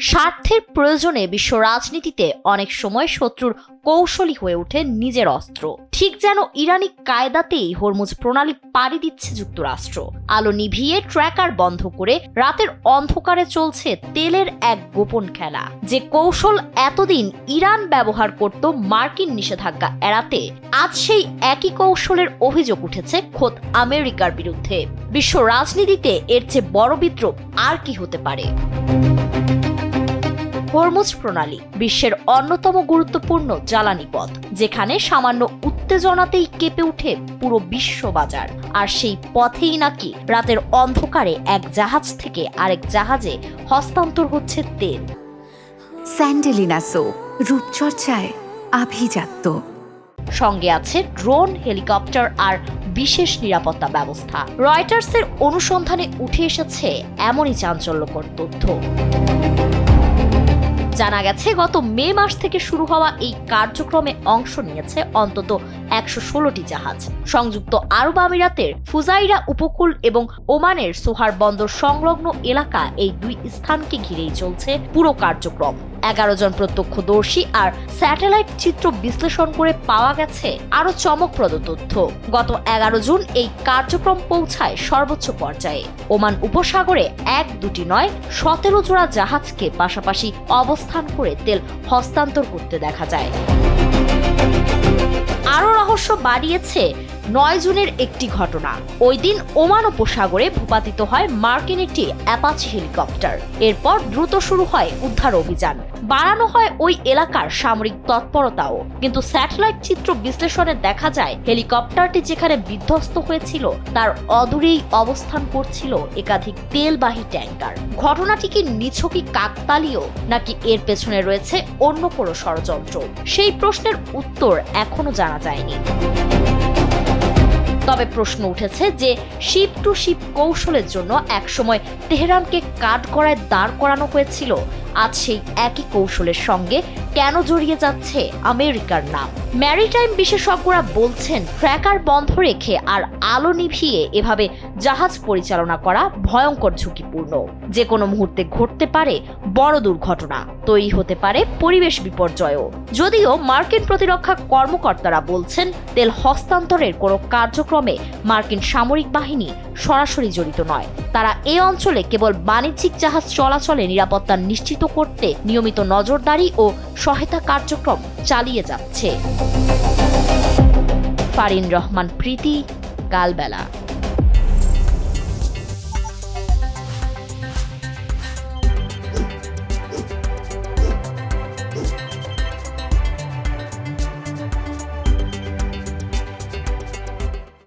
স্বার্থের প্রয়োজনে বিশ্ব রাজনীতিতে অনেক সময় শত্রুর কৌশলী হয়ে ওঠে নিজের অস্ত্র। ঠিক যেন ইরানি কায়দাতেই হরমুজ প্রণালী পাড়ি দিচ্ছে যুক্তরাষ্ট্র। আলো নিভিয়ে ট্র্যাকার বন্ধ করে রাতের অন্ধকারে চলছে তেলের এক গোপন খেলা, যে কৌশল এতদিন ইরান ব্যবহার করত মার্কিন নিষেধাজ্ঞা এড়াতে। আজ সেই একই কৌশলের অভিযোগ উঠেছে খোদ আমেরিকার বিরুদ্ধে। বিশ্ব রাজনীতিতে এর চেয়ে বড় বিদ্রোহ আর কি হতে পারে? হরমুজ প্রণালী বিশ্বের অন্যতম গুরুত্বপূর্ণ জ্বালানি পথ, যেখানে সামান্য উত্তেজনাতেই কেঁপে ওঠে পুরো বিশ্ব বাজার। আর সেই পথেই নাকি রাতের অন্ধকারে এক জাহাজ থেকে আরেক জাহাজে হস্তান্তর হচ্ছে তেল। স্যান্ডেলিনা সো, রূপচর্চায় আভিজাত্য। সঙ্গে আছে ড্রোন, হেলিকপ্টার আর বিশেষ নিরাপত্তা ব্যবস্থা। রয়টার্সের অনুসন্ধানে উঠে এসেছে এমনই চাঞ্চল্যকর তথ্য। জানা গেছে, গত মে মাস থেকে শুরু হওয়া এই কার্যক্রমে অংশ নিয়েছে অন্তত ১১৬টি জাহাজ। সংযুক্ত আরব আমিরাতের ফুজাইরা উপকূল এবং ওমানের সোহার বন্দর সংলগ্ন এলাকা, এই দুই স্থানকে ঘিরেই চলছে পুরো কার্যক্রম। ১১ জন প্রত্যক্ষদর্শী আর স্যাটেলাইট চিত্র বিশ্লেষণ করে পাওয়া গেছে আরো চমকপ্রদ তথ্য। গত ১১ জুন এই কার্যক্রম পৌঁছায় সর্বোচ্চ পর্যায়ে। ওমান উপসাগরে ১-২টি নয় ১৭ জোড়া জাহাজকে পাশাপাশি অবস্থান করে তেল হস্তান্তর করতে দেখা যায়। আরো রহস্য বাড়িয়েছে ৯ জুনের একটি ঘটনা। ওই দিন ওমান উপসাগরে ভূপাতিত হয় মার্কিন একটি অ্যাপাচি হেলিকপ্টার। এরপর দ্রুত শুরু হয় উদ্ধার অভিযান, বাড়ানো হয় ওই এলাকার সামরিক তৎপরতাও। কিন্তু স্যাটেলাইট চিত্র বিশ্লেষণে দেখা যায়, হেলিকপ্টারটি যেখানে বিধ্বস্ত হয়েছিল তার অদূরেই অবস্থান করছিল একাধিক তেলবাহী ট্যাঙ্কার। ঘটনাটি কি নিছকই কাকতালীয়, নাকি এর পেছনে রয়েছে অন্য কোনো ষড়যন্ত্র? সেই প্রশ্নের উত্তর এখনো জানা যায়নি। তবে প্রশ্ন উঠেছে যে শিপ টু শিপ কৌশলের জন্য একসময় তেহরানকে কাঠগড়ায় দাঁড় করানো হয়েছিল, আজ সেই একই কৌশলের সঙ্গে কেন জড়িয়ে যাচ্ছে আমেরিকার নাম? ম্যারিটাইম বিশেষজ্ঞরা বলছেন, ট্র্যাকার বন্ধ রেখে আর আলো নিভিয়ে এভাবে জাহাজ পরিচালনা করা ভয়ঙ্কর ঝুঁকিপূর্ণ। যে কোনো মুহূর্তে ঘটতে পারে বড় দুর্ঘটনা, তৈরি হতে পারে পরিবেশ বিপর্যয়ও। যদিও মার্কিন প্রতিরক্ষা কর্মকর্তারা বলছেন, তেল হস্তান্তরের কোনো কার্যক্রমে মার্কিন সামরিক বাহিনী সরাসরি জড়িত নয়। তারা এই অঞ্চলে কেবল বাণিজ্যিক জাহাজ চলাচলে নিরাপত্তা নিশ্চিত করতে নিয়মিত নজরদারি ও সহায়তা কার্যক্রম চালিয়ে যাচ্ছে। ফারিন রহমান প্রীতি, কালবেলা।